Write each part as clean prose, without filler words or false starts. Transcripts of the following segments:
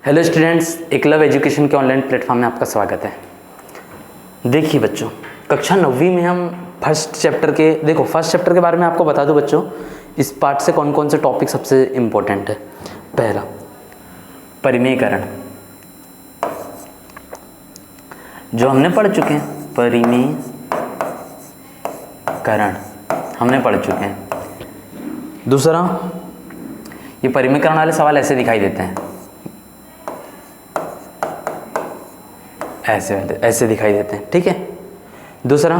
Hello students, Eklavya education के online platform में आपका स्वागत है। देखिए बच्चों, कक्षा 9वीं में हम फर्स्ट चैप्टर के बारे में आपको बता दूं बच्चों, इस पार्ट से कौन कौन से टॉपिक सबसे इम्पोर्टेंट है। पहला, परिमेयकरण, जो हमने पढ़ चुके हैं। परिमेयकरण हमने पढ़ चुके हैं। दूसरा, ये परिमेयकरण वाले सवाल ऐसे दिखाई देते हैं, ऐसे दिखाई देते हैं, ठीक है। दूसरा,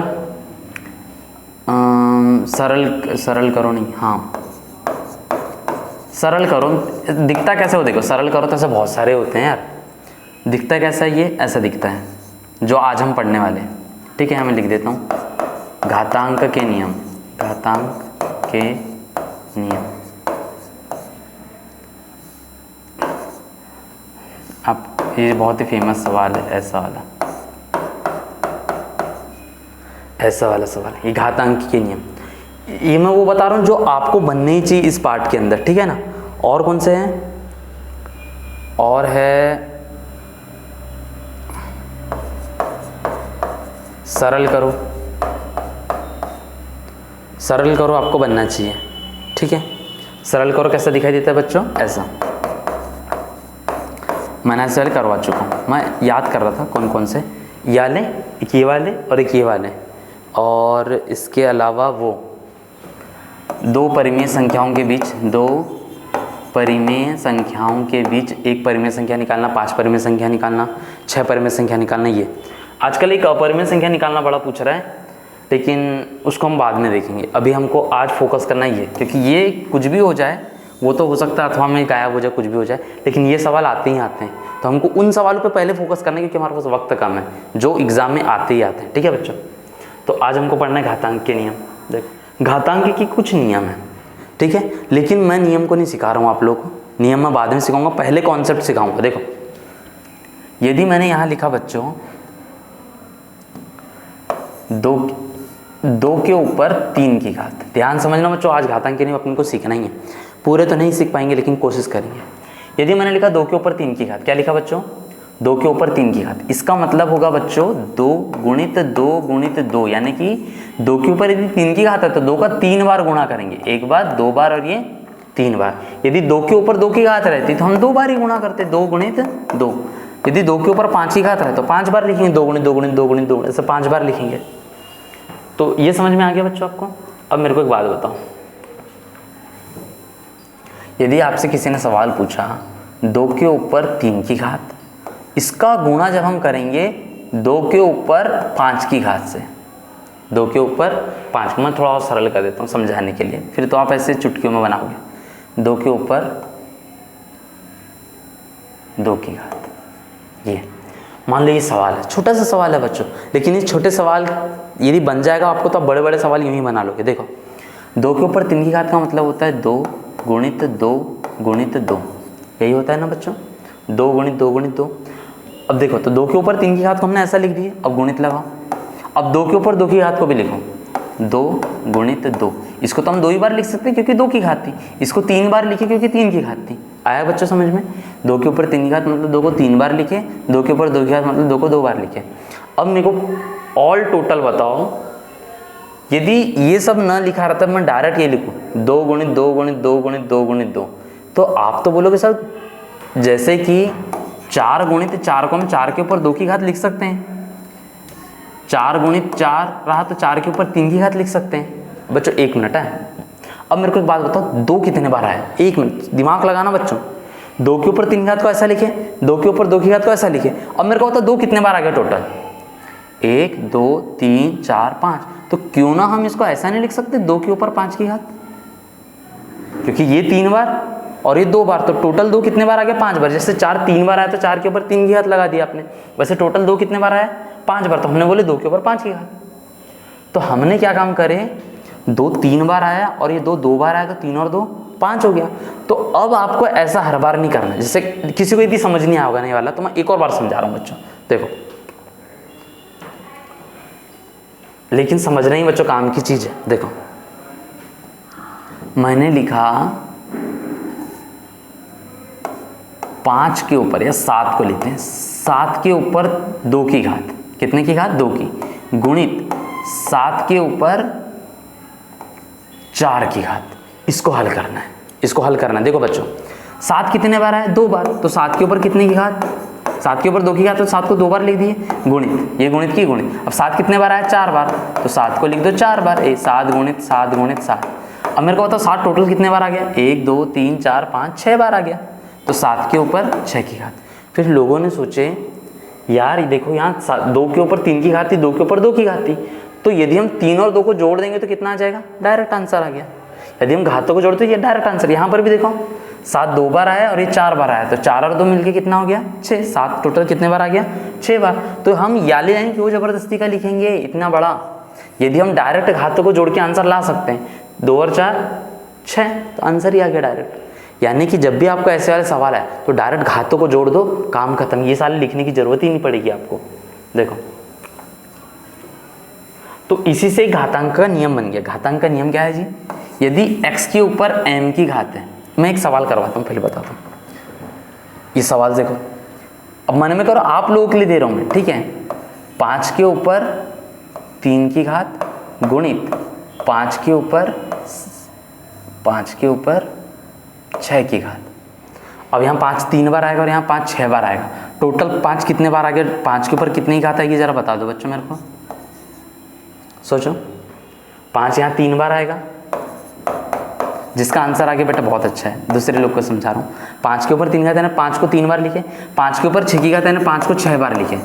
सरल करो नहीं, हाँ सरल करो। दिखता कैसे हो, देखो सरल करो तो ऐसे बहुत सारे होते हैं यार, दिखता कैसा है, ये ऐसा दिखता है जो आज हम पढ़ने वाले हैं, ठीक है। मैं लिख देता हूँ, घातांक के नियम। अब ये बहुत ही फेमस सवाल है, ऐसा वाला सवाल, ये घातांक के नियम। ये मैं वो बता रहा हूँ जो आपको बनने ही चाहिए इस पार्ट के अंदर, ठीक है ना। और कौन से हैं, और है सरल करो आपको बनना चाहिए, ठीक है। सरल करो कैसा दिखाई देता है बच्चों, ऐसा। मैंने ऐसे करवा चुका हूँ, मैं याद कर रहा था कौन कौन से, एक ये वाले और एक ये वाले, और इसके अलावा वो दो परिमेय संख्याओं के बीच एक परिमेय संख्या निकालना, 5 परिमेय संख्या निकालना, 6 परिमेय संख्या निकालना। ये आजकल एक अपरिमेय संख्या निकालना बड़ा पूछ रहा है, लेकिन उसको हम बाद में देखेंगे। अभी हमको आज फोकस करना ही है, क्योंकि ये कुछ भी हो जाए, वो तो हो सकता है अथवा में गायब हो जाए, कुछ भी हो जाए, लेकिन ये सवाल आते ही आते हैं। तो हमको उन सवालों पे पहले फोकस करना है, क्योंकि हमारे पास वक्त कम है, जो एग्जाम में आते ही आते हैं, ठीक है बच्चों। तो आज हमको पढ़ना है घातांक के नियम। देखो, घातांक की कुछ नियम है, ठीक है, लेकिन मैं नियम को नहीं सिखा रहा हूँ आप लोगों को, नियम मैं बाद में सिखाऊंगा, पहले कॉन्सेप्ट सिखाऊंगा। देखो, यदि मैंने यहाँ लिखा बच्चों, दो के ऊपर 3 की घात, ध्यान समझना बच्चों, आज घातांक के नियम अपन को सीखना ही है। पूरे तो नहीं सीख पाएंगे, लेकिन कोशिश करेंगे। यदि मैंने लिखा 2 के ऊपर 3 की घात, क्या लिखा बच्चों, 2 के ऊपर 3 की घात, इसका मतलब होगा बच्चों 2 गुणित 2, यानी कि 2 के ऊपर यदि 3 की घात है तो 2 का 3 बार गुणा करेंगे, 1 बार, 2 बार और ये 3 बार। यदि 2 के ऊपर 2 की घात रहती तो हम 2 बार ही गुणा करते, 2 गुणित 2। यदि 2 के ऊपर 5 की घात रहे तो 5 बार लिखेंगे, 2 गुणित 2 गुणित 2 गुणित 2, ऐसे 5 बार लिखेंगे। तो ये समझ में आ गया बच्चों आपको। अब मेरे को एक बात बताओ, यदि आपसे किसी ने सवाल पूछा 2 के ऊपर 3 की घात, इसका गुणा जब हम करेंगे 2 के ऊपर 5 की घात से, 2 के ऊपर 5, मैं थोड़ा और सरल कर देता हूँ समझाने के लिए, फिर तो आप ऐसे चुटकियों में बनाओगे। 2 के ऊपर 2 की घात, ये मान लो ये सवाल है, छोटा सा सवाल है बच्चों, लेकिन ये छोटे सवाल यदि बन जाएगा आपको तो आप बड़े बड़े सवाल यूं ही बना लोगे। देखो, 2 के ऊपर 3 की घात का मतलब होता है 2 गुणित 2 गुणित 2, यही होता है ना बच्चों, 2 गुणित 2 गुणित 2। अब देखो, तो 2 के ऊपर 3 की घात को हमने ऐसा लिख दिया, अब गुणित लगाओ। अब 2 के ऊपर 2 की घात को भी लिखो, 2 गुणित 2, इसको तो हम 2 ही बार लिख सकते हैं क्योंकि 2 की घात थी, इसको 3 बार लिखे क्योंकि 3 की घात थी। आया बच्चों समझ में, 2 के ऊपर 3 की घात मतलब 2 को 3 बार लिखे, 2 के ऊपर 2 की घात मतलब 2 को 2 बार लिखे। अब मेरे को ऑल टोटल बताओ, यदि ये सब ना लिखा रहता मैं डायरेक्ट ये लिखूँ 2 गुणित 2 गुणित 2 गुणित 2 गुणित 2, तो आप तो बोलोगे सर जैसे कि 4 गुणित 4 को हम 4 के ऊपर 2 की घात लिख सकते हैं, 4 गुणित 4 रहा तो 4 के ऊपर 3 की घात लिख सकते हैं। बच्चों 1 मिनट है, अब मेरे को एक बात बताओ, 2 कितने बार आया, 1 मिनट दिमाग लगाना बच्चों। 2 के ऊपर 3 की घात को ऐसा लिखे, 2 के ऊपर 2 की घात को ऐसा लिखे। अब मेरे को बताओ 2 कितने बार आ गया टोटल, 1 2 3 4 5, तो क्यों ना हम इसको ऐसा नहीं लिख सकते 2 के ऊपर 5 की घात, क्योंकि ये 3 बार और ये 2 बार, तो टोटल 2 कितने बार आ गया, 5 बार। जैसे 4 3 बार आया तो 4 के ऊपर 3 की घात लगा दिया आपने, वैसे टोटल 2 कितने बार आया, 5 बार, तो हमने बोले 2 के ऊपर 5 की घात। तो हमने क्या काम करे, 2 3 बार आया और ये 2 बार आया, तो 3 और 2 5 हो गया। तो अब आपको ऐसा हर बार नहीं करना, जैसे किसी को यदि समझ नहीं आएगा नहीं वाला, तो मैं एक और बार समझा रहा हूँ बच्चों। देखो, लेकिन समझना ही बच्चों काम की चीज़ है। देखो, मैंने लिखा 5 के ऊपर या 7 को लेते हैं, 7 के ऊपर 2 की घात, कितने की घात 2 की, गुणित 7 के ऊपर 4 की घात। इसको हल करना है, इसको हल करना है। देखो बच्चों 7 कितने बार आया, 2 बार, तो 7 के ऊपर कितने की घात, 7 के ऊपर 2 की घात, तो 7 को 2 बार लिख दिए, गुणित, ये गुणित की गुणित। अब 7 कितने बार आया, 4 बार, तो 7 को लिख दो 4 बार, 7 गुणित 7 गुणित 7। अब मेरे को बताओ 7 टोटल कितने बार आ गया, 1 2 3 4 5 6 बार आ गया, तो 7 के ऊपर 6 की घात। फिर लोगों ने सोचे यार ये देखो यहाँ 2 के ऊपर 3 की घात थी, 2 के ऊपर 2 की घात थी, तो यदि हम 3 और 2 को जोड़ देंगे तो कितना आ जाएगा, डायरेक्ट आंसर आ गया। यदि हम घातों को जोड़ते तो ये डायरेक्ट आंसर। यहाँ पर भी देखो 7 2 बार आया और ये 4 बार आया, तो 4 और 2 मिलके कितना हो गया 6, 7 टोटल कितने बार आ गया 6 बार। तो हम याली लाइन क्यों जबरदस्ती का लिखेंगे इतना बड़ा, यदि हम डायरेक्ट घातों को जोड़ के आंसर ला सकते हैं, 2 और 4 6, तो आंसर ही आ गया डायरेक्ट। यानी कि जब भी आपको ऐसे वाले सवाल आए तो डायरेक्ट घातों को जोड़ दो, काम खत्म, ये सारे लिखने की जरूरत ही नहीं पड़ेगी आपको। देखो तो इसी से घातांक का नियम बन गया। घातांक का नियम क्या है जी, यदि x के ऊपर m की घात है, मैं एक सवाल करवाता हूँ, पहले बताता हूँ। ये सवाल देखो, अब मन में करो, आप लोगों के लिए दे रहा हूँ मैं, ठीक है। 5 के ऊपर 3 की घात गुणित 5 के ऊपर 6 की घात। अब यहाँ 5 3 बार आएगा और यहाँ 5 6 बार आएगा, टोटल 5 कितने बार आ गया, 5 के ऊपर कितनी घात आएगी जरा बता दो बच्चों मेरे को, सोचो। 5 यहाँ 3 बार आएगा, जिसका आंसर आ गया बेटा बहुत अच्छा है, दूसरे लोग को समझा रहा हूँ। 5 के ऊपर 3 घात है ना, 5 को 3 बार लिखे, 5 के ऊपर 6 की घात है ना, 5 को 6 बार लिखे,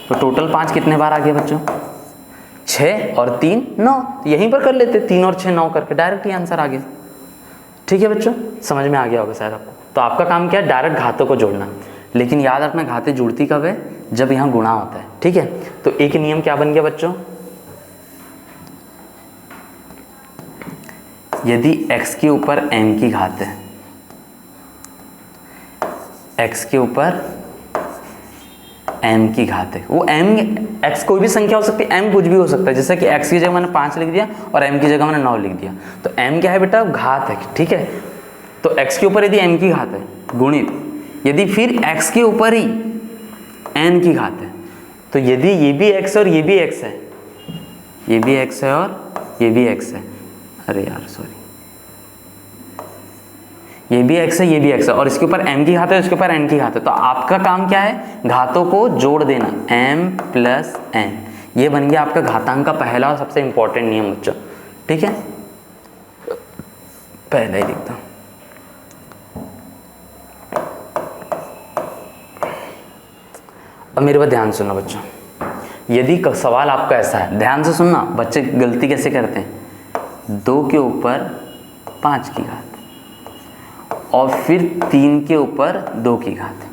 तो टोटल 5 कितने बार आ गया बच्चों, 6 और 3 9। तो यहीं पर कर लेते, 3 और 6 9 करके डायरेक्ट ही आंसर आ गया। ठीक है बच्चों, समझ में आ गया होगा शायद आपको। तो आपका काम क्या है, डायरेक्ट घातों को जोड़ना, लेकिन याद रखना घातें जुड़ती कब है, जब यहाँ गुणा होता है। ठीक है, तो एक नियम क्या बन गया बच्चों, यदि x के ऊपर m की घात है, x के ऊपर m की घात है, वो m x कोई भी संख्या हो सकती है, m कुछ भी हो सकता है, जैसे कि x की जगह मैंने 5 लिख दिया और m की जगह मैंने 9 लिख दिया, तो m क्या है बेटा, घात है। ठीक है, तो x के ऊपर यदि m की घात है गुणित, यदि फिर x के ऊपर ही n की घात है, तो यदि ये भी x और ये भी x है, ये भी x है और ये भी x है, अरे यार सॉरी, ये भी x है ये भी x है, और इसके ऊपर m की घात है, इसके ऊपर n की घात है, तो आपका काम क्या है, घातों को जोड़ देना, m प्लस n। ये बन गया आपका घातांक का पहला और सबसे इंपॉर्टेंट नियम बच्चों। ठीक है, पहला ही लिखता हूँ। अब मेरे बात ध्यान सुनो बच्चों, यदि सवाल आपका ऐसा है, ध्यान से सुनना, बच्चे गलती कैसे करते हैं, 2 के ऊपर 5 की घात और फिर 3 के ऊपर 2 की घात।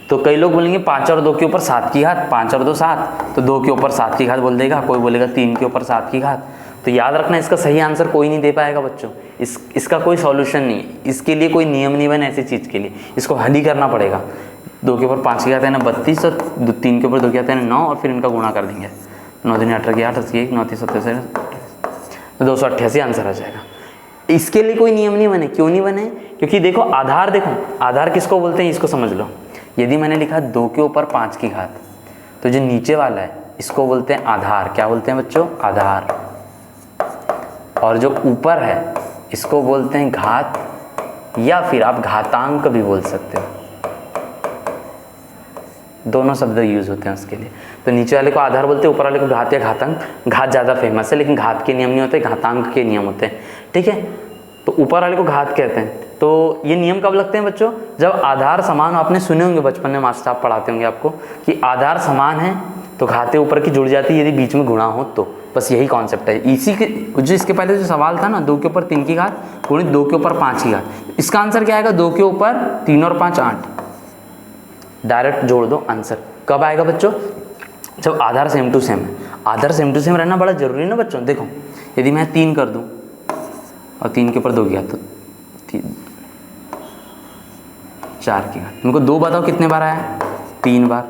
तो कई लोग बोलेंगे 5 और 2 के ऊपर 7 की घात, 5 और 2 7, तो 2 के ऊपर 7 की घात बोल देगा, कोई बोलेगा 3 के ऊपर 7 की घात। तो याद रखना, इसका सही आंसर कोई नहीं दे पाएगा बच्चों, इसका कोई सॉल्यूशन नहीं है, इसके लिए कोई नियम नहीं बना ऐसी चीज़ के लिए, इसको हल ही करना पड़ेगा। 2 के ऊपर 5 की घात है ना 32, और 3 के ऊपर 2 की घात है ना 9, और फिर इनका गुणा कर देंगे, 9 दूनी 18 की 8, 1 9 3 27, तो 288 आंसर आ जाएगा। इसके लिए कोई नियम नहीं बने, क्यों नहीं बने, क्योंकि देखो आधार, देखो आधार किसको बोलते हैं, इसको समझ लो। यदि मैंने लिखा 2 के ऊपर 5 की घात, तो जो नीचे वाला है इसको बोलते हैं आधार। क्या बोलते हैं बच्चों, आधार। और जो ऊपर है इसको बोलते हैं घात, या फिर आप घातांक भी बोल सकते हो, दोनों शब्द यूज होते हैं उसके लिए। तो नीचे वाले को आधार बोलते हैं, ऊपर वाले को घात या घातांक। घात ज़्यादा फेमस है, लेकिन घात के नियम नहीं होते, घातांक के नियम होते हैं। ठीक है, तो ऊपर वाले को घात कहते हैं। तो ये नियम कब लगते हैं बच्चों, जब आधार समान हो। आपने सुने होंगे बचपन में, मास्टर साहब पढ़ाते होंगे आपको कि आधार समान है तो घातें ऊपर की जुड़ जाती है, यदि बीच में गुणा हो तो। बस यही कॉन्सेप्ट है। इसी के जो इसके पहले जो सवाल था ना, 2 के ऊपर 3 की घात गुणित 2 के ऊपर 5 की घात, इसका आंसर क्या आएगा, 2 के ऊपर 3 और 5 8, डायरेक्ट जोड़ दो, आंसर कब आएगा बच्चों, जब आधार सेम टू सेम है। आधार सेम टू सेम रहना बड़ा जरूरी है ना बच्चों। देखो यदि मैं 3 कर दूं और 3 के ऊपर 2 की घात, तो 4 की घात। तुमको 2 बताओ कितने बार आया, 3 बार।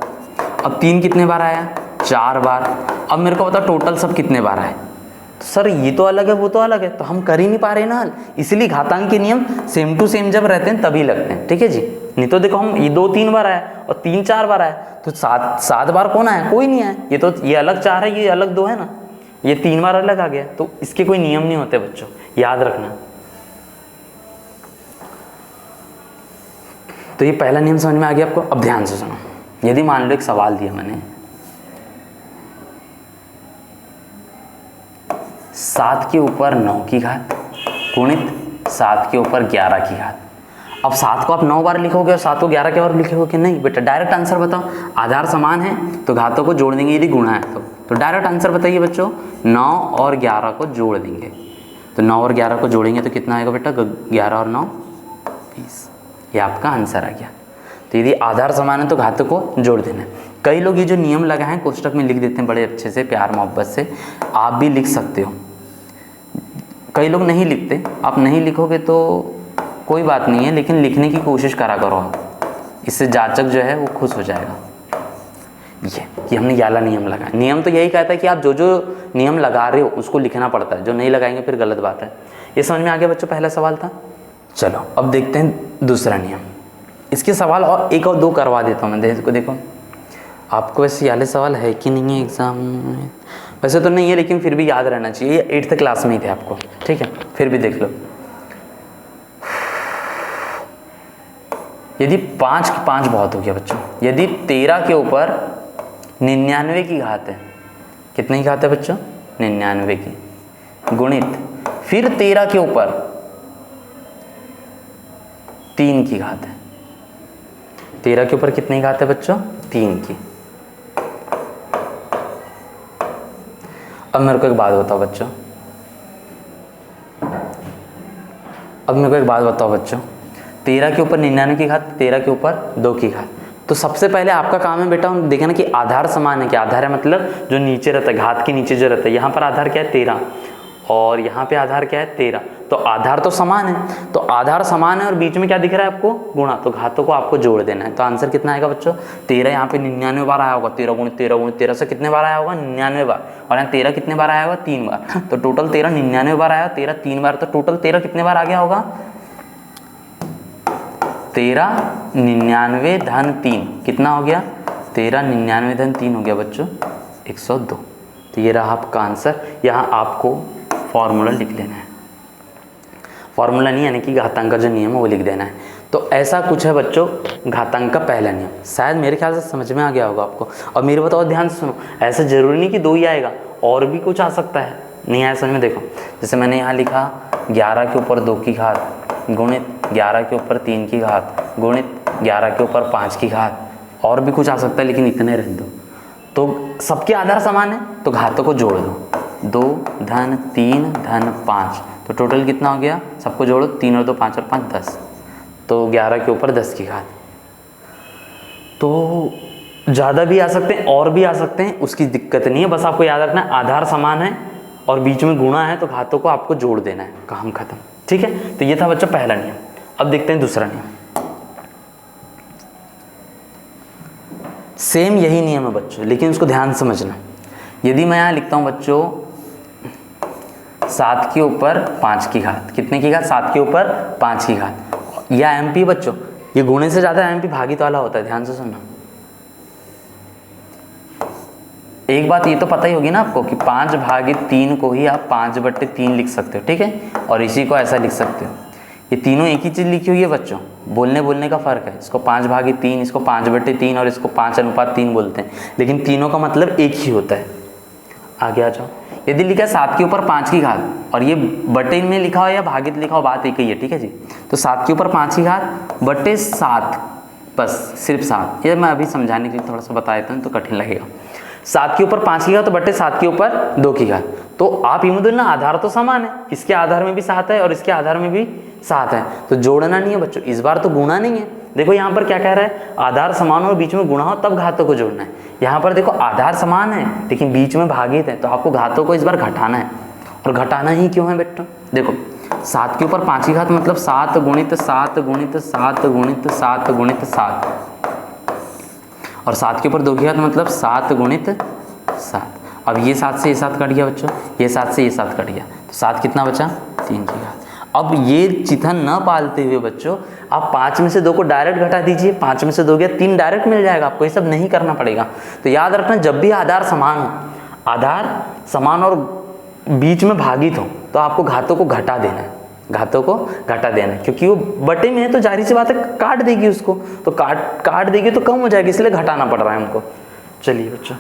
अब 3 कितने बार आया, 4 बार। अब मेरे को बताओ टोटल सब कितने बार आए, तो सर ये तो अलग है वो तो अलग है, तो हम कर ही नहीं पा रहे ना हल। इसलिए घातांक के नियम सेम टू सेम जब रहते हैं तभी लगते हैं, ठीक है जी। नहीं तो देखो हम ये 2-3 बार आया और 3-4 बार आया, तो 7 बार कौन आया, कोई नहीं आया। ये तो ये अलग 4 है, ये अलग 2 है ना, ये 3 बार अलग आ गया, तो इसके कोई नियम नहीं होते बच्चों, याद रखना। तो ये पहला नियम समझ में आ गया आपको। अब ध्यान से सुनो, यदि मान लो एक सवाल दिया मैंने 7 के ऊपर 9 की घात गुणित 7 के ऊपर 11 की घात। अब 7 को आप 9 बार लिखोगे और 7 को 11 के बार लिखोगे कि नहीं बेटा, डायरेक्ट आंसर बताओ। आधार समान है तो घातों को जोड़ देंगे यदि गुणा है तो डायरेक्ट आंसर बताइए बच्चों। 9 और 11 को जोड़ देंगे, तो 9 और 11 को जोड़ेंगे तो कितना आएगा बेटा, 11 और 9 20। ये आपका आंसर आ गया। तो यदि आधार समान है तो घातों को जोड़ देना है। कई लोग ये जो नियम लगाए हैं कोष्टक में लिख देते हैं बड़े अच्छे से, प्यार मोहब्बत से, आप भी लिख सकते हो। कई लोग नहीं लिखते, आप नहीं लिखोगे तो कोई बात नहीं है, लेकिन लिखने की कोशिश करा करो आप, इससे जांचक जो है वो खुश हो जाएगा। ये हमने याला नियम लगाया। नियम तो यही कहता है कि आप जो जो नियम लगा रहे हो उसको लिखना पड़ता है, जो नहीं लगाएंगे फिर गलत बात है। ये समझ में आ गया बच्चों, पहला सवाल था। चलो अब देखते हैं दूसरा नियम। इसके सवाल और 1 और 2 करवा देता हूँ मैं। देखो आपको वैसे याले सवाल है कि नहीं है एग्जाम में, वैसे तो नहीं है लेकिन फिर भी याद रहना चाहिए, ये 8th क्लास में ही थे आपको, ठीक है, फिर भी देख लो। यदि 5 की 5 बहुत हो गया बच्चों, यदि 13 के ऊपर 99 की घात है, कितने की घात है बच्चों, 99 की, गुणित फिर 13 के ऊपर 3 की घात है। 13 के ऊपर कितनी घात है बच्चों, 3 की। अब मेरे को एक बात बताओ बच्चों, 13 के ऊपर 99 की घात, 13 के ऊपर 2 की घात। तो सबसे पहले आपका काम है बेटा देखना कि आधार समान है। कि आधार है मतलब जो नीचे रहता है, घात के नीचे जो रहता है, यहाँ पर आधार क्या है 13 और यहाँ पे आधार क्या है 13, तो आधार तो समान है। तो आधार समान है और बीच में क्या दिख रहा है आपको, गुणा, तो घातों को आपको जोड़ देना है। तो आंसर कितना आएगा बच्चों, 13 यहाँ पे 99 बार आया होगा, 13 गुणित 13 गुणित 13 से कितने बार आया होगा, 99 बार, और यहाँ 13 कितने बार आया होगा, 3 बार। तो टोटल 13 99 बार आया, 13 3 बार, तो टोटल 13 कितने बार आ गया होगा, 13 99 धन 3 कितना हो गया, 13 99 धन 3 हो गया बच्चों 102। तो ये रहा आपका आंसर। यहाँ आपको फॉर्मूला लिख लेना है, फॉर्मूला नहीं यानी कि घातांक का जो नियम है वो लिख देना है। तो ऐसा कुछ है बच्चों घातांक का पहला नियम। शायद मेरे ख्याल से समझ में आ गया होगा आपको। और मेरे बताओ ध्यान से सुनो, ऐसा जरूरी नहीं कि 2 ही आएगा, और भी कुछ आ सकता है। नहीं आया समझ में, देखो जैसे मैंने यहाँ लिखा 11 के ऊपर 2 की घात गुणित 11 के ऊपर 3 की घात गुणित 11 के ऊपर 5 की घात, और भी कुछ आ सकता है लेकिन इतने रहने दो। तो सबके आधार समान है तो घातों को जोड़ दो, 2 धन 3 धन 5, तो टोटल कितना हो गया, सबको जोड़ो, 3 और 2 5 और 5 10, तो 11 के ऊपर 10 की घात। तो ज़्यादा भी आ सकते हैं और भी आ सकते हैं, उसकी दिक्कत नहीं है, बस आपको याद रखना है आधार समान है और बीच में गुणा है तो घातों को आपको जोड़ देना है, काम खत्म, ठीक है। तो ये था बच्चा पहला नियम। अब देखते हैं दूसरा नियम। सेम यही नियम है बच्चों, लेकिन उसको ध्यान से समझना। यदि मैं यहाँ लिखता हूँ बच्चों 7 के ऊपर 5 की घात, कितने की घात, 7 के ऊपर 5 की घात, या एमपी बच्चों, ये गुणे से ज़्यादा एमपी भागित वाला होता है, ध्यान से सुनना। एक बात ये तो पता ही होगी ना आपको कि 5/3 को ही आप 5/3 लिख सकते हो, ठीक है, और इसी को ऐसा लिख सकते हो। ये तीनों एक ही चीज़ लिखी हुई है बच्चों, बोलने का फ़र्क है। इसको 5/3, इसको 5/3 और इसको 5:3 बोलते हैं, लेकिन तीनों का मतलब एक ही होता है। आगे आ जाओ। यदि लिखा है 7 के ऊपर 5 की घात और ये बटे में लिखा हो या भागित लिखा हो, बात एक ही है, ठीक है जी। तो 7 के ऊपर 5 की घात बटे 7, बस सिर्फ 7। ये मैं अभी समझाने के लिए थोड़ा सा बता देता हूँ तो कठिन लगेगा। 7 के ऊपर 5 की घात तो बटे 7 के ऊपर 2 की घात। तो आप यूँ बोलो ना, आधार तो समान है, इसके आधार में भी 7 है और इसके आधार में भी 7 है, तो जोड़ना नहीं है बच्चों, इस बार तो गुणा नहीं है। देखो यहाँ पर क्या कह रहा है, आधार समान हो और बीच में गुणा हो तब घातों को जोड़ना है। यहाँ पर देखो आधार समान है लेकिन बीच में भागित है, तो आपको घातों को इस बार घटाना है। और घटाना ही क्यों है बेटा, देखो 7 के ऊपर 5 की घात मतलब 7 गुणित 7 गुणित 7 गुणित 7 गुणित 7, और 7 के ऊपर 2 की घात मतलब 7 गुणित 7। अब ये 7 से ये 7 कट गया बच्चों, ये 7 से ये 7 कट गया, तो 7 कितना बचा, 3 की घात। अब ये चिथन न पालते हुए बच्चों आप 5 में से 2 को डायरेक्ट घटा दीजिए, 5 में से 2 गया 3 डायरेक्ट मिल जाएगा आपको, ये सब नहीं करना पड़ेगा। तो याद रखना जब भी आधार समान हो, आधार समान और बीच में भागित हो तो आपको घातों को घटा देना है, घातों को घटा देना है, क्योंकि वो बटे में है तो जाहिर सी बात है काट देगी उसको, तो काट देगी तो कम हो जाएगी, इसलिए घटाना पड़ रहा है हमको। चलिए बच्चों,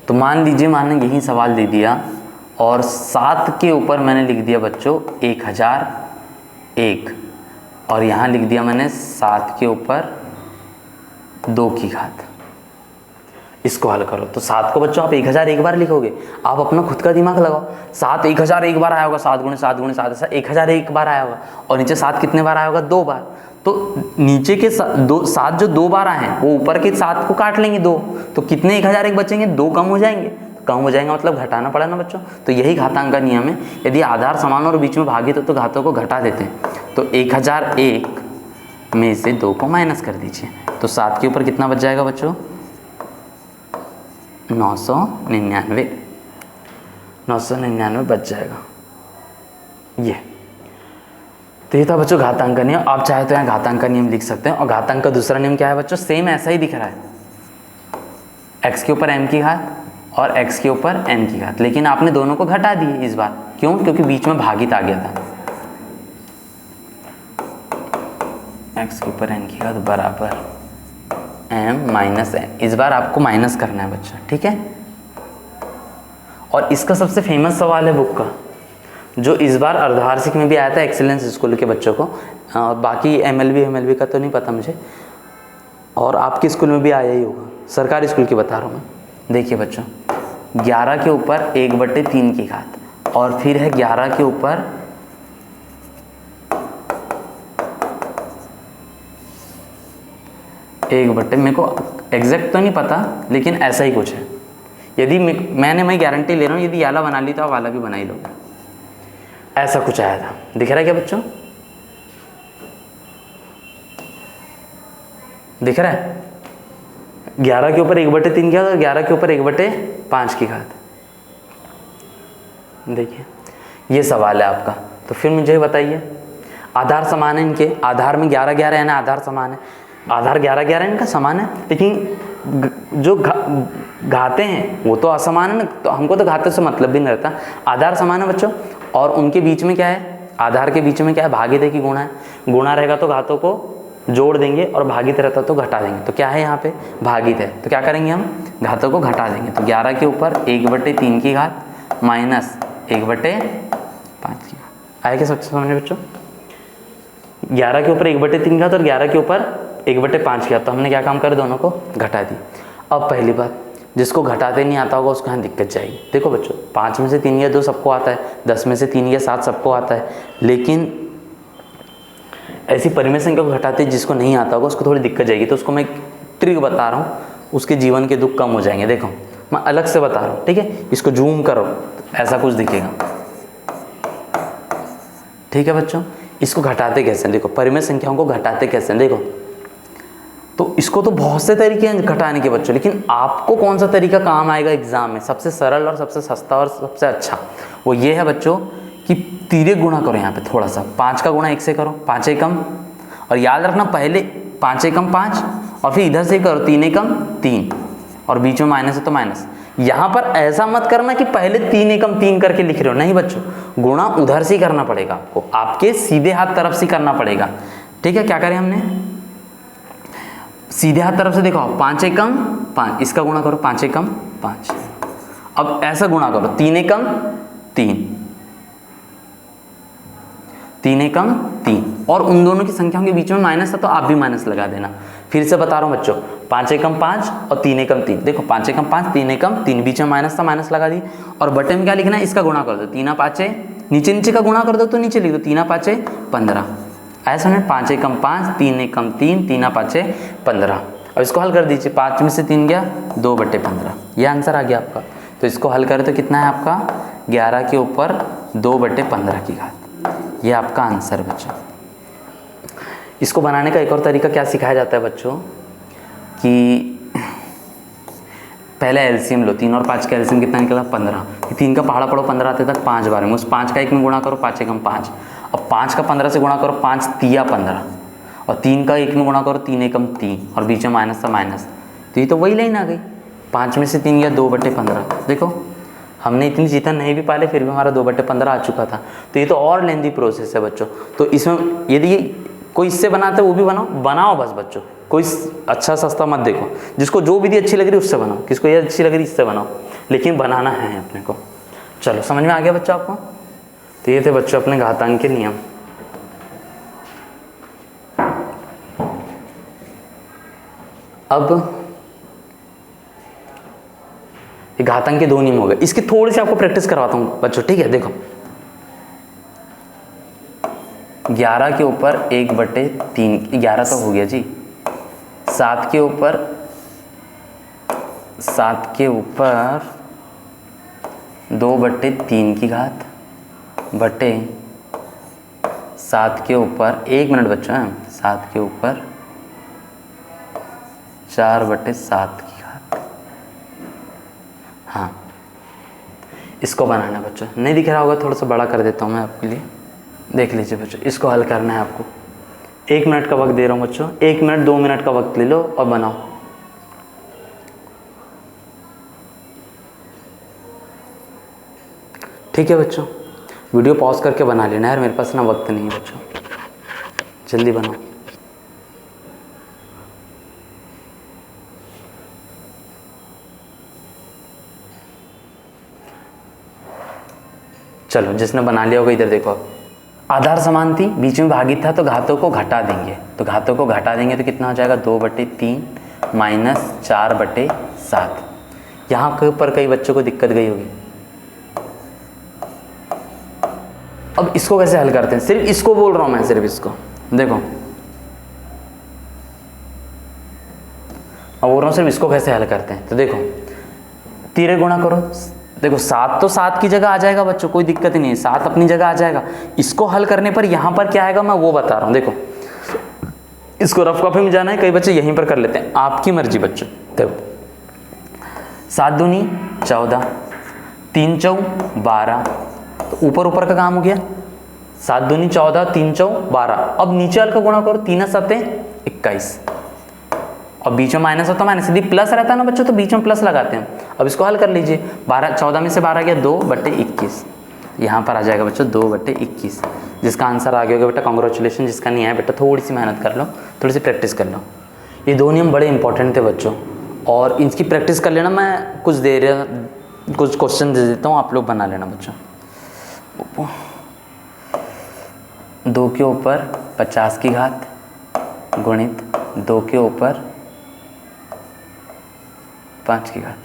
तो मान लीजिए मैंने यही सवाल दे दिया और 7 के ऊपर मैंने लिख दिया बच्चों 1001 और यहाँ लिख दिया मैंने 7 के ऊपर 2 की घात। इसको हल करो तो 7 को बच्चों आप 1001 बार लिखोगे, आप अपना खुद का दिमाग लगाओ। 7 1001 बार आया होगा, 7 गुणे 7 गुणे 7 ऐसा 1001 बार आया होगा, और नीचे 7 कितने बार आया होगा, 2 बार। तो नीचे के 7 जो 2 बार आए हैं वो ऊपर के 7 को काट लेंगे 2, तो कितने 1001 बचेंगे, 2 कम हो जाएंगे, कम हो जाएगा मतलब घटाना पड़ा ना बच्चों। तो यही घातांक का नियम है, यदि आधार समान और बीच में भागित हो तो घातों को घटा देते हैं। तो 1001 में से 2 को माइनस कर दीजिए, तो 7 के ऊपर कितना बच जाएगा बच्चों, 999 बच जाएगा ये। तो ये था बच्चों घातांक का नियम। आप चाहे तो यहाँ घातांक का नियम लिख सकते हैं। और घातांक का दूसरा नियम क्या है बच्चों, सेम ऐसा ही दिख रहा है, x के ऊपर m की घात और x के ऊपर n की घात, लेकिन आपने दोनों को घटा दिए इस बार, क्यों, क्योंकि बीच में भागित आ गया था। x के ऊपर n की घात बराबर m माइनस n, इस बार आपको माइनस करना है बच्चा, ठीक है। और इसका सबसे फेमस सवाल है बुक का, जो इस बार अर्धवार्षिक में भी आया था एक्सीलेंस स्कूल के बच्चों को, बाकी MLB का तो नहीं पता मुझे, और आपके स्कूल में भी आया ही होगा, सरकारी स्कूल की बता रहा हूँ मैं। देखिए बच्चों, 11 के ऊपर 1/3 की घात और फिर है 11 के ऊपर 1/, मेरे को एग्जैक्ट तो नहीं पता लेकिन ऐसा ही कुछ है। यदि मैं गारंटी ले रहा हूँ, यदि ये वाला बना ली तो आप वाला भी बना ही लोगे, ऐसा कुछ आया था। दिख रहा है क्या बच्चों, दिख रहा है, 11 के ऊपर 1/3 की घात और 11 के ऊपर 1/5 की घात। देखिए ये सवाल है आपका। तो फिर मुझे बताइए, आधार समान है इनके, आधार में 11 है ना, आधार समान है, आधार 11 इनका समान है, लेकिन जो घाते हैं वो तो असमान है ना, तो हमको तो घातों से मतलब भी नहीं रहता। आधार समान है बच्चों, और उनके बीच में क्या है, आधार के बीच में क्या है, भागित है कि गुणा है। गुणा रहेगा तो घातों को जोड़ देंगे और भागित रहता तो घटा देंगे। तो क्या है यहाँ पे, भागित है, तो क्या करेंगे हम, घातों को घटा देंगे। तो 11 के ऊपर 1/3 की घात माइनस 1/5 की घात। आया क्या सबसे समझ बच्चों, 11 के ऊपर 1/3 की घात और 11 के ऊपर 1/5 की घात, तो हमने क्या काम कर, दोनों को घटा दी। अब पहली बात, जिसको घटाते नहीं आता होगा उसको यहाँ दिक्कत जाएगी। देखो बच्चों, 5 में से 3 या 2 सबको आता है, 10 में से 3 या 7 सबको आता है, लेकिन ऐसी परिमेय संख्या को घटाते जिसको नहीं आता होगा उसको थोड़ी दिक्कत जाएगी। तो उसको मैं ट्रिक बता रहा हूँ, उसके जीवन के दुख कम हो जाएंगे। देखो मैं अलग से बता रहा हूँ, ठीक है, इसको जूम करो तो ऐसा कुछ दिखेगा, ठीक है बच्चों। इसको घटाते कैसे, देखो परिमेय संख्याओं को घटाते कैसे, देखो तो इसको तो बहुत से तरीके हैं घटाने के बच्चों, लेकिन आपको कौन सा तरीका काम आएगा एग्जाम में, सबसे सरल और सबसे सस्ता और सबसे अच्छा, वो ये है बच्चों कि तिर्यक गुणा करो। यहाँ पे थोड़ा सा 5 का गुणा 1 से करो, 5 एकम, और याद रखना पहले 5 एकम 5 और फिर इधर से करो 3 एकम 3 और बीच में माइनस है तो माइनस। यहाँ पर ऐसा मत करना कि पहले 3 एकम 3 करके लिख रहे हो, नहीं बच्चों, गुणा उधर से ही करना पड़ेगा आपको, आपके सीधे हाथ तरफ से करना पड़ेगा, ठीक है। क्या करें हमने, सीधे हाथ तरफ से देखो 5 एकम 5, इसका गुणा करो 5 एकम 5, अब ऐसा गुणा करो 3 एकम 3, 3 एकम 3, और उन दोनों की संख्याओं के बीच में माइनस है तो आप भी माइनस लगा देना। फिर से बता रहा हूँ बच्चों, 5 एकम 5 और 3 एकम 3, देखो 5 एकम 5 3 एकम 3, बीच में माइनस था, माइनस लगा दी। और बटे में क्या लिखना है, इसका गुणा कर दो, 3 5, नीचे नीचे का गुणा कर दो तो नीचे लिख दो 3 5 15, ऐसा में 5 एकम 5 3 एकम 3 3 5 15। अब इसको हल कर दीजिए, 5 में से 3 गया 2/15, ये आंसर आ गया आपका। तो इसको हल करें तो कितना है आपका, 11 के ऊपर 2/15 की घात, ये आपका आंसर बच्चों। इसको बनाने का एक और तरीका क्या सिखाया जाता है बच्चों, कि पहले एलसीएम लो, 3 और 5 का एलसीएम कितना निकला 15, 3 का पहाड़ा पढ़ो 15 आते तक 5 बार में, उस 5 का 1 में गुणा करो, 5 एकम 5, अब 5 का 15 से गुणा करो, 5 तिया 15, और 3 का 1 में गुणा करो, 3 एकम 3, और बीच में माइनस था माइनस, तो ये तो वही लाइन आ गई, 5 में से 3 गया 2/15। देखो हमने इतनी चीज़ें नहीं भी पाले फिर भी हमारा 2/15 आ चुका था। तो ये तो और लेंदी प्रोसेस है बच्चों। तो इसमें यदि कोई इससे बनाते वो भी बनाओ बस बच्चों, कोई अच्छा सस्ता मत देखो, जिसको जो विधि अच्छी लग रही उससे बनाओ, किसको ये अच्छी लग रही इससे बनाओ, लेकिन बनाना है अपने को। चलो समझ में आ गया बच्चों आपको। तो ये थे बच्चों अपने घातांक के नियम। अब ये घातांक के 2 नियम हो गए, इसकी थोड़ी सी आपको प्रैक्टिस करवाता हूँ बच्चों, ठीक है। देखो 11 के ऊपर 1/3, 11 तो हो गया जी, 7 के ऊपर 2/3 की घात बटे 7 के ऊपर 1 मिनट बच्चों हैं, 7 के ऊपर 4/7 की घात। हाँ इसको बनाना है बच्चों, नहीं दिख रहा होगा थोड़ा सा बड़ा कर देता हूँ मैं आपके लिए, देख लीजिए बच्चों। इसको हल करना है आपको, 1 मिनट का वक्त दे रहा हूँ बच्चों, 1 मिनट 2 मिनट का वक्त ले लो और बनाओ। ठीक है बच्चों, वीडियो पॉज करके बना लेना यार, मेरे पास ना वक्त नहीं है बच्चों, जल्दी बनाओ। चलो जिसने बना लिया होगा इधर देखो, अब आधार समान थी, बीच में भागित था, तो घातों को घटा देंगे, तो घातों को घटा देंगे तो कितना हो जाएगा 2/3 माइनस 4/7। यहाँ के ऊपर कई बच्चों को दिक्कत गई होगी। अब इसको कैसे हल करते हैं, सिर्फ इसको बोल रहा हूं मैं, सिर्फ इसको देखो, अब बोल रहा हूँ सिर्फ इसको कैसे हल करते हैं। तो देखो 3 गुणा करो, देखो 7 तो 7 की जगह आ जाएगा बच्चों, कोई दिक्कत नहीं है, 7 अपनी जगह आ जाएगा। इसको हल करने पर यहाँ पर क्या आएगा मैं वो बता रहा हूँ। देखो इसको रफ कॉपी में जाना है, कई बच्चे यहीं पर कर लेते हैं, आपकी मर्जी बच्चों। देखो 7 दूनी 14, 3 चौ 12, तो ऊपर ऊपर का काम हो गया, 7 दूनी 14, 3 चौ 12। अब नीचे वाले का गुणा करो, 3 7 21, और बीच में माइनस होता है माइनस, यदि प्लस रहता है ना बच्चों तो बीच में प्लस लगाते हैं। अब इसको हल कर लीजिए, 14 में से 12 गया 2/21, यहाँ पर आ जाएगा बच्चों 2/21, जिसका आंसर आ गया होगा बेटा कॉन्ग्रेचुलेशन, जिसका नहीं आया बेटा थोड़ी सी मेहनत कर लो, थोड़ी सी प्रैक्टिस कर लो। ये 2 नियम बड़े इंपॉर्टेंट थे बच्चों, और इनकी प्रैक्टिस कर लेना। मैं कुछ कुछ क्वेश्चन दे देता हूँ, आप लोग बना लेना बच्चों। 2 के ऊपर 50 की घात गुणित 2 के ऊपर 5 की घात,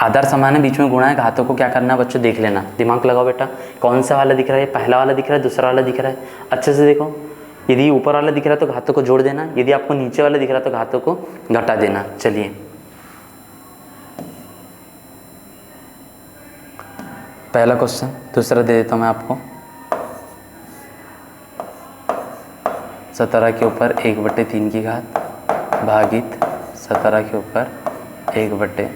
आधार समान है, बीच में गुणा है, घातों को क्या करना है बच्चों देख लेना, दिमाग लगाओ बेटा। कौन सा वाला दिख रहा है, पहला वाला दिख रहा है, दूसरा वाला दिख रहा है, अच्छे से देखो। यदि ऊपर वाला दिख रहा है तो घातों को जोड़ देना, यदि आपको नीचे वाला दिख रहा है तो घातों को घटा देना। चलिए पहला क्वेश्चन, दूसरा दे देता हूँ मैं आपको। 17 के ऊपर 1/3 की घात भागित 17 के ऊपर 1/2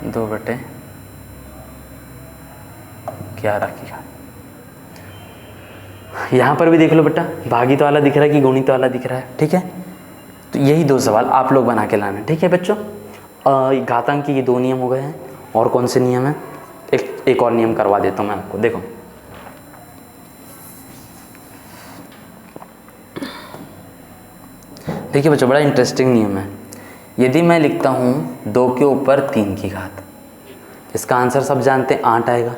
2/11 की घात। यहाँ पर भी देख लो बेटा, भागित वाला दिख रहा है कि गुणित वाला दिख रहा है, ठीक है। तो यही 2 सवाल आप लोग बना के लाना, ठीक है बच्चों। घातांक के ये 2 नियम हो गए हैं, और कौन से नियम है, एक और नियम करवा देता हूँ मैं आपको। देखो देखिए बच्चों, बड़ा इंटरेस्टिंग नियम है। यदि मैं लिखता हूँ 2 के ऊपर 3 की घात, इसका आंसर सब जानते हैं 8 आएगा,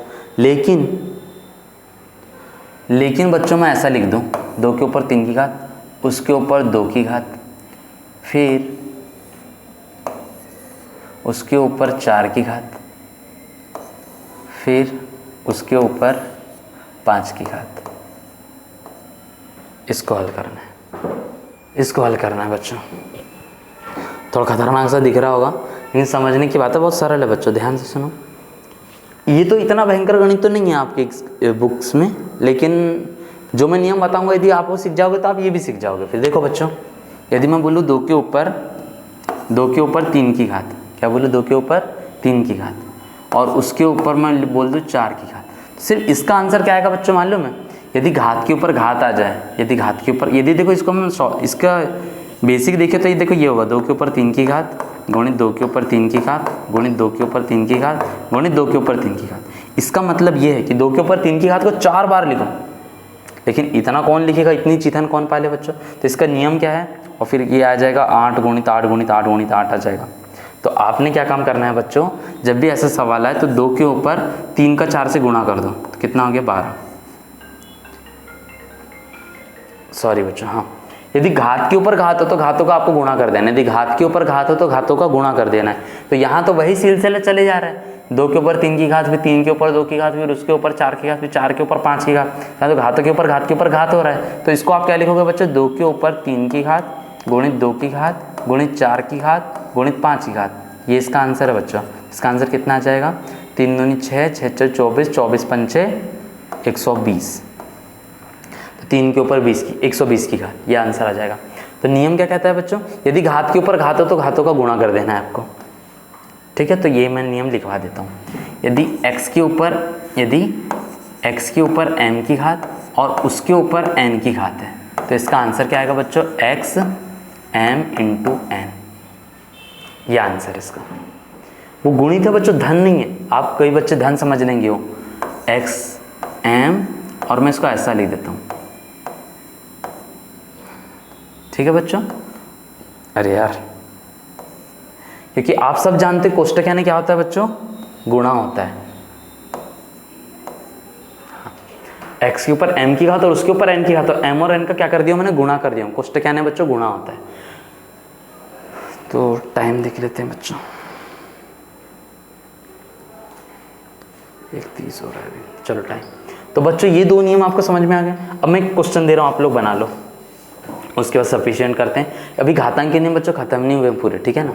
लेकिन बच्चों मैं ऐसा लिख दूँ 2 के ऊपर 3 की घात, उसके ऊपर 2 की घात, फिर उसके ऊपर 4 की घात, फिर उसके ऊपर 5 की घात। इसको हल करना है, इसको हल करना है बच्चों। थोड़ा खतरनाक सा दिख रहा होगा, लेकिन समझने की बात है, बहुत सरल है बच्चों, ध्यान से सुनो। ये तो इतना भयंकर गणित तो नहीं है आपके बुक्स में, लेकिन जो मैं नियम बताऊंगा यदि आप वो सीख जाओगे तो आप ये भी सीख जाओगे। फिर देखो बच्चों, यदि मैं बोलूँ 2 के ऊपर 3 की घात, क्या बोलूँ 2 के ऊपर 3 की घात, और उसके ऊपर मैं बोल दूँ 4 की घात, सिर्फ इसका आंसर क्या आएगा बच्चों मालूम है? यदि घात के ऊपर घात आ जाए, यदि घात के ऊपर, यदि देखो इसको हम इसका बेसिक देखें तो ये देखो ये होगा 2 के ऊपर 3 की घात गुणित 2 के ऊपर 3 की घात गुणित 2 के ऊपर 3 की घात गुणित 2 के ऊपर 3 की घात। इसका मतलब ये है कि 2 के ऊपर 3 की घात को 4 बार लिखो, लेकिन इतना कौन लिखेगा, इतनी चिथन कौन पाले बच्चों? तो इसका नियम क्या है? और फिर ये आ जाएगा 8 गुणित 8 गुणित 8 गुणित 8 आ जाएगा। तो आपने क्या काम करना है बच्चों, जब भी ऐसा सवाल आए तो 2 के ऊपर 3 का 4 से गुणा कर दो, तो कितना हो गया 12। सॉरी बच्चों, हाँ, यदि घात के ऊपर घात हो तो घातों का आपको गुणा कर देना है, यदि घात के ऊपर घात हो तो घातों का गुणा कर देना है। तो यहाँ तो वही सिलसिला चले जा रहा है, 2 के ऊपर 3 की घात, फिर 3 के ऊपर 2 की घात, फिर उसके ऊपर 4 की घात, फिर 4 के ऊपर 5 की घात। यहाँ तो घातों के ऊपर घात हो रहा है। तो इसको आप क्या लिखोगे बच्चों, 2 के ऊपर 3 की घात गुणित 2 की घात गुणित 4 की घात गुणित 5 की घात। ये इसका आंसर है बच्चों। इसका आंसर कितना आ जाएगा, 3 दूनी 6, 6 6 24, 24 पंचे 120, तो 3 के ऊपर 120 की घात, ये आंसर आ जाएगा। तो नियम क्या कहता है बच्चों, यदि घात के ऊपर घात हो तो घातों का गुणा कर देना है आपको, ठीक है। तो ये मैं नियम लिखवा देता हूँ। यदि x के ऊपर m की घात और उसके ऊपर n की घात है, तो इसका आंसर क्या आएगा बच्चों, x m × n, ये आंसर इसका। वो गुणित है बच्चों, धन नहीं है। आप कई बच्चे धन समझ लेंगे वो x m, और मैं इसको ऐसा लिख देता हूँ, ठीक है बच्चों। अरे यार, क्योंकि आप सब जानते हैं कोष्टक यानी क्या होता है बच्चों, गुणा होता है। x के ऊपर m की घात और उसके ऊपर n की घात, तो m और n का क्या कर दिया मैंने, गुणा कर दिया। कोष्टक यानी बच्चों गुणा होता है। तो टाइम देख लेते हैं बच्चों, 1:30 हो रहा है अभी, चलो टाइम। तो बच्चों ये 2 नियम आपको समझ में आ गए। अब मैं एक क्वेश्चन दे रहा हूँ, आप लोग बना लो, उसके बाद सफिशिएंट करते हैं। अभी घातांक के नियम बच्चों खत्म नहीं हुए पूरे, ठीक है ना।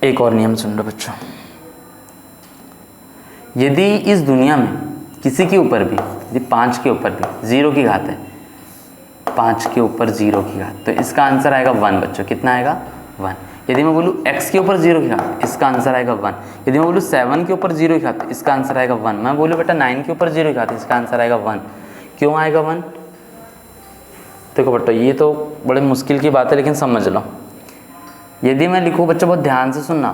एक और नियम सुन लो बच्चों, यदि इस दुनिया में किसी के ऊपर भी, यदि 5 के ऊपर भी 0 की घात है, 5 के ऊपर 0 की घात, तो इसका आंसर आएगा 1 बच्चों। कितना आएगा, 1। यदि मैं बोलूँ x के ऊपर 0 की घात, इसका आंसर आएगा 1। यदि मैं बोलूँ 7 के ऊपर 0 की घात, इसका आंसर आएगा 1। मैं बोलूँ बेटा 9 के ऊपर 0 की घात, इसका आंसर आएगा 1। क्यों आएगा 1? देखो बेटा ये तो बड़े मुश्किल की बात है, लेकिन समझ लो। यदि मैं लिखूँ बच्चों, बहुत ध्यान से सुनना,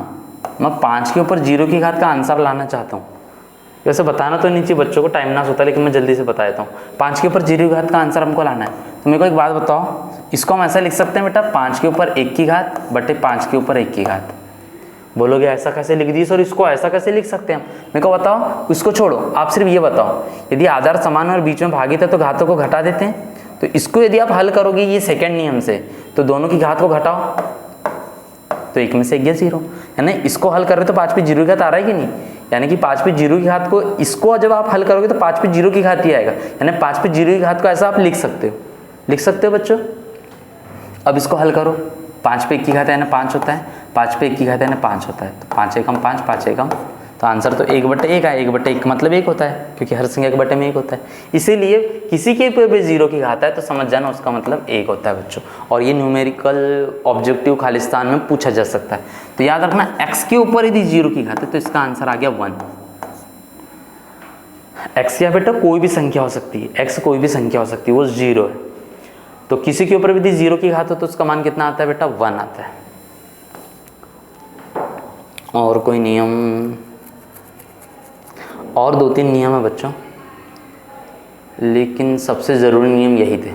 मैं 5 के ऊपर 0 की घात का आंसर लाना चाहता हूँ। वैसे बताना तो नहीं चाहिए बच्चों को, टाइम ना होता, लेकिन मैं जल्दी से बता देता हूँ। 5 के ऊपर 0 की घात का आंसर हमको लाना है। तो मेरे को एक बात बताओ, इसको हम ऐसा लिख सकते हैं बेटा, 5 के ऊपर 1 की घात बटे 5 के ऊपर 1 की घात। बोलोगे ऐसा कैसे लिख दी सर, इसको ऐसा कैसे लिख सकते हैं हम? मेरे को बताओ, उसको छोड़ो, आप सिर्फ ये बताओ, यदि आधार समान और बीच में भागित है तो घातों को घटा देते हैं। तो इसको यदि आप हल करोगे ये सेकेंड नियम से, तो दोनों की घात को घटाओ, तो 1 में से 1 गया 0, है ना। इसको हल कर रहे तो 5 पे 0 की घात आ रहा है कि नहीं, यानी कि 5 पे 0 की घात को, इसको जब आप हल करोगे तो 5 पे 0 की घात ही आएगा, यानी 5 पे 0 की घात को ऐसा आप लिख सकते हो बच्चों। अब इसको हल करो, 5 पे 1 की घात है ना 5 होता है, 5 पे 1 की घात है ना 5 होता है, तो 5 एकम 5, 5 एकम, तो आंसर तो 1/1 है। 1/1 मतलब 1 होता है, क्योंकि हर संख्या 1 में 1 होता है। इसीलिए किसी के पे भी 0 की घात है तो समझ जाना उसका मतलब 1 होता है बच्चों। और ये न्यूमेरिकल ऑब्जेक्टिव खालिस्तान में पूछा जा सकता है। तो याद रखना, x के ऊपर यदि 0 की घात है तो इसका आंसर आ गया 1। x क्या बेटा, कोई भी संख्या हो सकती है, x कोई भी संख्या हो सकती है, वो 0 है। तो किसी के ऊपर यदि 0 की घात हो तो उसका मान कितना आता है बेटा, 1 आता है। और कोई नियम, और 2-3 नियम है बच्चों, लेकिन सबसे ज़रूरी नियम यही थे,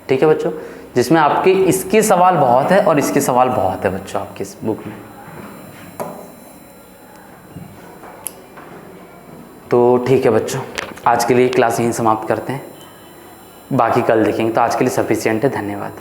ठीक है बच्चों, जिसमें आपके इसके सवाल बहुत है और इसके सवाल बहुत है बच्चों आपकी इस बुक में। तो ठीक है बच्चों, आज के लिए क्लास यहीं समाप्त करते हैं, बाकी कल देखेंगे। तो आज के लिए सफिशिएंट है, धन्यवाद।